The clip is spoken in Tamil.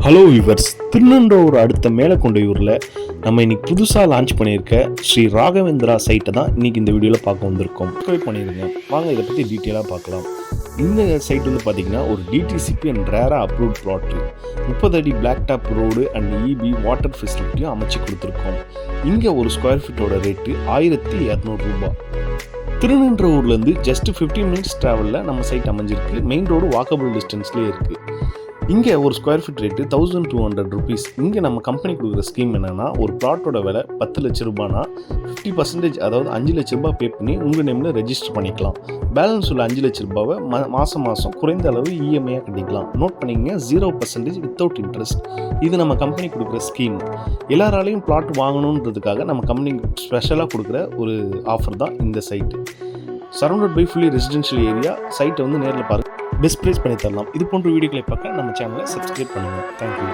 ஹலோ வியூவர்ஸ், திருநெல்வேலி அடுத்த மேலக்கொண்டையூரில் நம்ம இன்னைக்கு புதுசாக லான்ச் பண்ணியிருக்க ஸ்ரீ ராகவேந்திரா சைட்டை தான் இன்னைக்கு இந்த வீடியோவில் பார்க்க வந்திருக்கோம். சப்ஸ்கிரைப் பண்ணிடுங்க. வாங்க இதை பற்றி டீட்டெயிலாக பார்க்கலாம். இந்த சைட் வந்து பார்த்தீங்கன்னா ஒரு DTCP and RERA approved plot, 30 அடி black top road and EB water ஃபெசிலிட்டியும் அமைச்சு கொடுத்துருக்கோம். இங்கே ஒரு ஸ்கொயர் ஃபீட்டோட ரேட்டு 1200 ரூபாய். திருநெல்வேலியிலேருந்து ஜஸ்ட் 15 மினிட்ஸ் ட்ராவலில் நம்ம சைட் அமைஞ்சிருக்கு. மெயின் ரோடு வாக்கபிள் டிஸ்டன்ஸ்லேயே இருக்குது. இங்கே ஒரு ஸ்கொயர் ஃபீட் ரேட்டு 1200 rupees. இங்கே நம்ம கம்பெனி கொடுக்குற ஸ்கீம் என்னென்னா, ஒரு ப்ளாட்டோட விலை 10 லட்ச ரூபானா 50%, அதாவது 5 லட்ச ரூபாய் பே பண்ணி உங்கள் நேமில் ரெஜிஸ்டர் பண்ணிக்கலாம். பேலன்ஸ் உள்ள 5 லட்ச ரூபாவை மாதம் குறைந்த அளவு இஎம்ஐயாக கட்டிக்கலாம். நோட் பண்ணிங்க, 0% வித்தவுட் இன்ட்ரெஸ்ட். இது நம்ம கம்பெனி கொடுக்குற ஸ்கீம். எல்லாராலையும் பிளாட் வாங்கணுன்றதுக்காக நம்ம கம்பெனி ஸ்பெஷலாக கொடுக்குற ஒரு ஆஃபர் தான் இந்த site. Surrounded by fully residential area. சைட்டை வந்து நேரில் பாருங்கள், பெஸ்ட் ப்ரைஸ் பண்ணி தரலாம். இது போன்ற வீடியோக்களை பார்க்க நம்ம சேனலை சப்ஸ்கிரைப் பண்ணுங்கள். தேங்க்யூ.